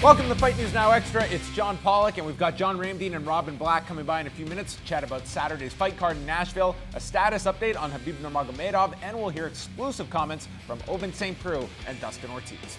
Welcome to Fight News Now Extra. It's John Pollock, and we've got John Ramdeen and Robin Black coming by in a few minutes to chat about Saturday's fight card in Nashville, a status update on Khabib Nurmagomedov, and we'll hear exclusive comments from Ovince St. Preux and Dustin Ortiz.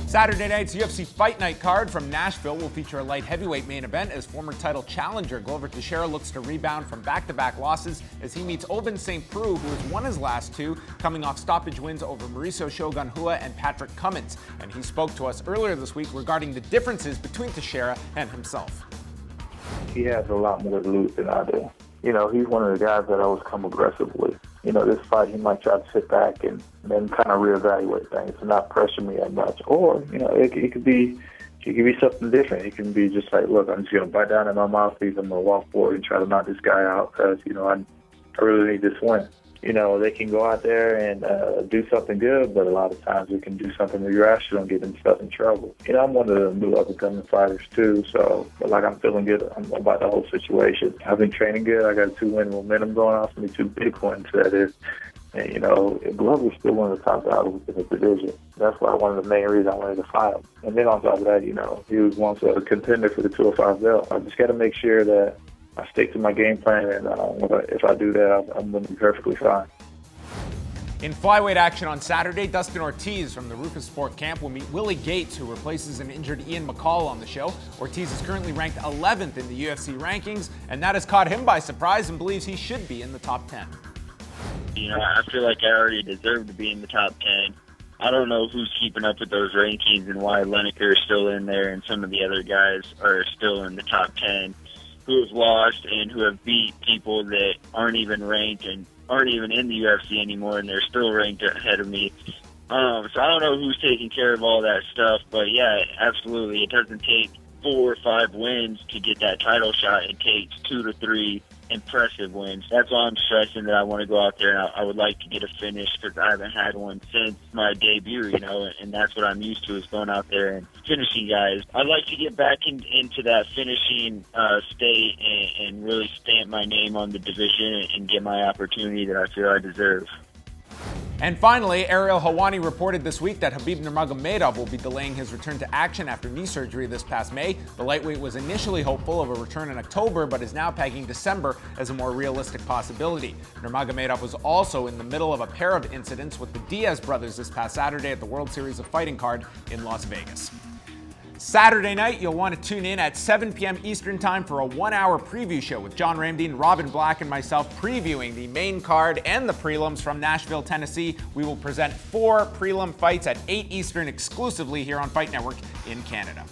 Saturday night's UFC Fight Night card from Nashville will feature a light heavyweight main event as former title challenger Glover Teixeira looks to rebound from back-to-back losses as he meets Ovince St. Preux, who has won his last two, coming off stoppage wins over Mauricio Shogun Rua and Patrick Cummins. And he spoke to us earlier this week regarding the differences between Teixeira and himself. He has a lot more to lose than I do. You know, he's one of the guys that always come aggressively. You know, this fight, he might try to sit back and then kind of reevaluate things and not pressure me that much. Or, you know, it could be something different. It can be just like, look, I'm just going to bite down in my mouthpiece. I'm going to walk forward and try to knock this guy out because, you know, I really need this win. You know, they can go out there and do something good, but a lot of times they can do something irrational and get themselves in trouble. You know, I'm one of the new up-and-coming fighters, too, so, but like, I'm feeling good about the whole situation. I've been training good. I got 2-win momentum going off me, 2 big wins, that is. And, you know, Glover's still one of the top guys in the division. That's why one of the main reasons I wanted to fight him. And then on top of that, you know, he was once a contender for the 205 belt. I just got to make sure that I stick to my game plan, and if I do that, I'm going to be perfectly fine. In flyweight action on Saturday, Dustin Ortiz from the Rufus Sport Camp will meet Willie Gates, who replaces an injured Ian McCall on the show. Ortiz is currently ranked 11th in the UFC rankings, and that has caught him by surprise and believes he should be in the top 10. You know, I feel like I already deserve to be in the top 10. I don't know who's keeping up with those rankings and why Lineker is still in there and some of the other guys are still in the top 10. Who have lost and who have beat people that aren't even ranked and aren't even in the UFC anymore, and they're still ranked ahead of me. So I don't know who's taking care of all that stuff, but yeah, absolutely. It doesn't take 4 or 5 wins to get that title shot. It takes 2 to 3 impressive wins. That's why I'm stressing that I want to go out there, and I would like to get a finish because I haven't had one since my debut, you know, and that's what I'm used to, is going out there and finishing guys. I'd like to get back into that finishing state and really stamp my name on the division and get my opportunity that I feel I deserve. And finally, Ariel Helwani reported this week that Khabib Nurmagomedov will be delaying his return to action after knee surgery this past May. The lightweight was initially hopeful of a return in October, but is now pegging December as a more realistic possibility. Nurmagomedov was also in the middle of a pair of incidents with the Diaz brothers this past Saturday at the World Series of Fighting card in Las Vegas. Saturday night, you'll want to tune in at 7 p.m. Eastern Time for a 1-hour preview show with John Ramdeen, Robin Black, and myself previewing the main card and the prelims from Nashville, Tennessee. We will present 4 prelim fights at 8 Eastern exclusively here on Fight Network in Canada.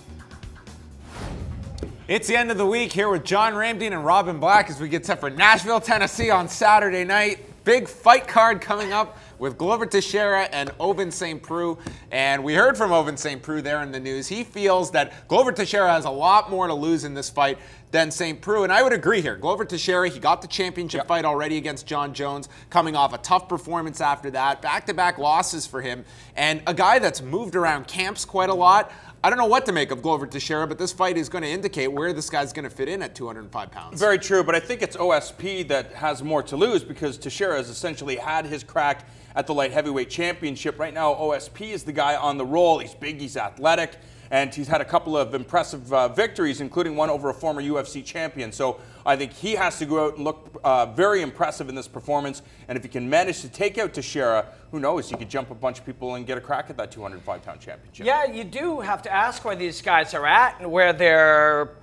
It's the end of the week here with John Ramdeen and Robin Black as we get set for Nashville, Tennessee on Saturday night. Big fight card coming up with Glover Teixeira and Ovince St. Preux. And we heard from Ovince St. Preux there in the news. He feels that Glover Teixeira has a lot more to lose in this fight than St. Preux. And I would agree here. Glover Teixeira, he got the championship fight already against John Jones, coming off a tough performance after that. Back-to-back losses for him. And a guy that's moved around camps quite a lot. I don't know what to make of Glover Teixeira, but this fight is going to indicate where this guy's going to fit in at 205 pounds. Very true, but I think it's OSP that has more to lose because Teixeira has essentially had his crack at the light heavyweight championship. Right now, OSP is the guy on the roll. He's big, he's athletic, and he's had a couple of impressive victories, including one over a former UFC champion. So I think he has to go out and look very impressive in this performance. And if he can manage to take out Teixeira, who knows, he could jump a bunch of people and get a crack at that 205-pound championship. Yeah, you do have to ask where these guys are at and where their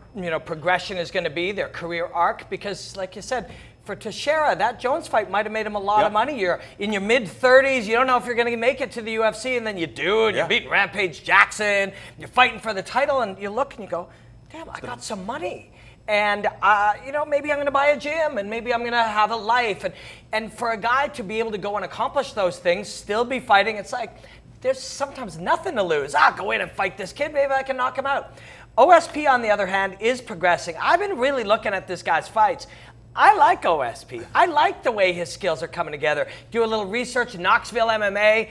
progression is going to be, their career arc, because like you said, for Teixeira, that Jones fight might have made him a lot of money. You're in your mid-30s. You don't know if you're going to make it to the UFC, and then you do, and you're beating Rampage Jackson. You're fighting for the title, and you look and you go, damn, I got some money. And, maybe I'm going to buy a gym, and maybe I'm going to have a life. And for a guy to be able to go and accomplish those things, still be fighting, it's like there's sometimes nothing to lose. Go in and fight this kid. Maybe I can knock him out. OSP, on the other hand, is progressing. I've been really looking at this guy's fights. I like OSP. I like the way his skills are coming together. Do a little research, Knoxville MMA.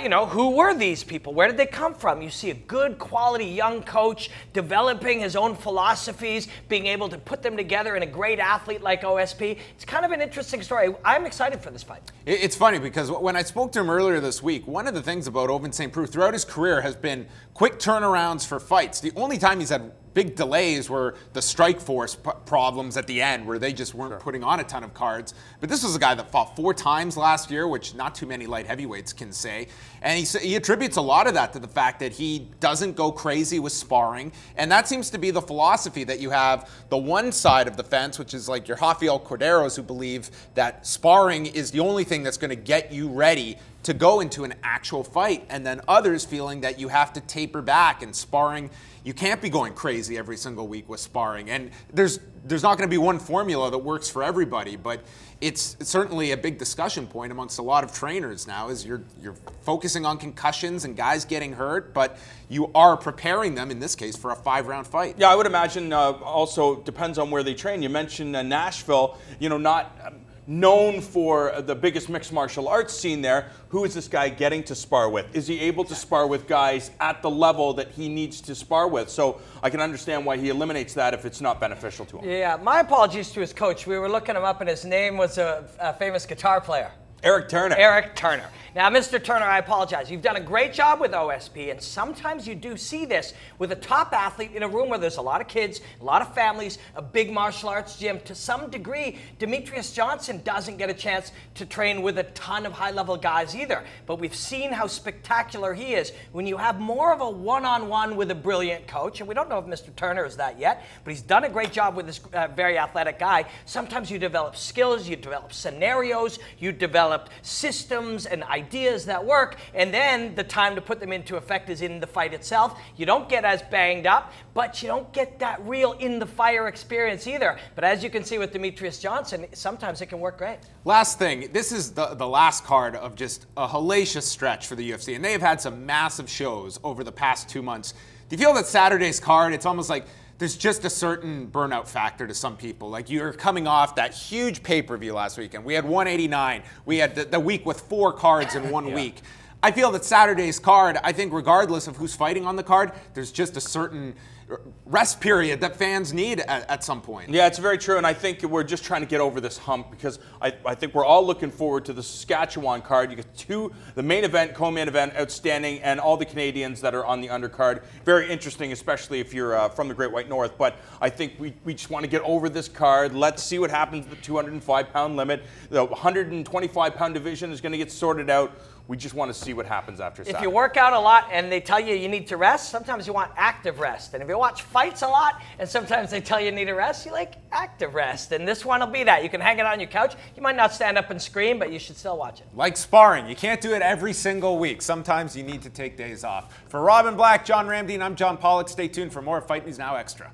You know, who were these people? Where did they come from? You see a good quality young coach developing his own philosophies, being able to put them together in a great athlete like OSP. It's kind of an interesting story. I'm excited for this fight. It's funny because when I spoke to him earlier this week, one of the things about Ovince St. Preux throughout his career has been quick turnarounds for fights. The only time he's had big delays were the strike force problems at the end where they just weren't putting on a ton of cards. But this was a guy that fought 4 times last year, which not too many light heavyweights can say. And he attributes a lot of that to the fact that he doesn't go crazy with sparring. And that seems to be the philosophy, that you have the one side of the fence, which is like your Rafael Corderos, who believe that sparring is the only thing that's going to get you ready to go into an actual fight, and then others feeling that you have to taper back, and sparring, you can't be going crazy every single week with sparring. And there's not going to be one formula that works for everybody, but it's certainly a big discussion point amongst a lot of trainers now, is you're focusing on concussions and guys getting hurt, but you are preparing them, in this case, for a 5-round fight. Yeah, I would imagine also depends on where they train. You mentioned Nashville, you know, not known for the biggest mixed martial arts scene there. Who is this guy getting to spar with? Is he able to spar with guys at the level that he needs to spar with? So I can understand why he eliminates that if it's not beneficial to him. Yeah, my apologies to his coach. We were looking him up, and his name was a famous guitar player. Eric Turner. Eric Turner. Now, Mr. Turner, I apologize. You've done a great job with OSP, and sometimes you do see this with a top athlete in a room where there's a lot of kids, a lot of families, a big martial arts gym. To some degree, Demetrius Johnson doesn't get a chance to train with a ton of high-level guys either. But we've seen how spectacular he is when you have more of a one-on-one with a brilliant coach. And we don't know if Mr. Turner is that yet, but he's done a great job with this very athletic guy. Sometimes you develop skills, you develop scenarios, you develop systems and ideas that work, and then the time to put them into effect is in the fight itself. You don't get as banged up, but you don't get that real in-the-fire experience either. But as you can see with Demetrius Johnson, sometimes it can work great. Last thing, this is the last card of just a hellacious stretch for the UFC, and they have had some massive shows over the past 2 months. Do you feel that Saturday's card, it's almost like there's just a certain burnout factor to some people? Like, you're coming off that huge pay-per-view last weekend. We had 189. We had the week with 4 cards in one week. I feel that Saturday's card, I think regardless of who's fighting on the card, there's just a certain rest period that fans need at some point. Yeah, it's very true, and I think we're just trying to get over this hump, because I think we're all looking forward to the Saskatchewan card. You get the main event, co-main event, outstanding, and all the Canadians that are on the undercard. Very interesting, especially if you're from the Great White North, but I think we just want to get over this card. Let's see what happens with the 205-pound limit. The 125-pound division is going to get sorted out. We just want to see what happens after Saturday. If you work out a lot and they tell you need to rest, sometimes you want active rest. And if you watch fights a lot and sometimes they tell you need a rest, you like active rest. And this one will be that. You can hang it on your couch. You might not stand up and scream, but you should still watch it. Like sparring. You can't do it every single week. Sometimes you need to take days off. For Robin Black, John Ramdeen, I'm John Pollock. Stay tuned for more Fight News Now Extra.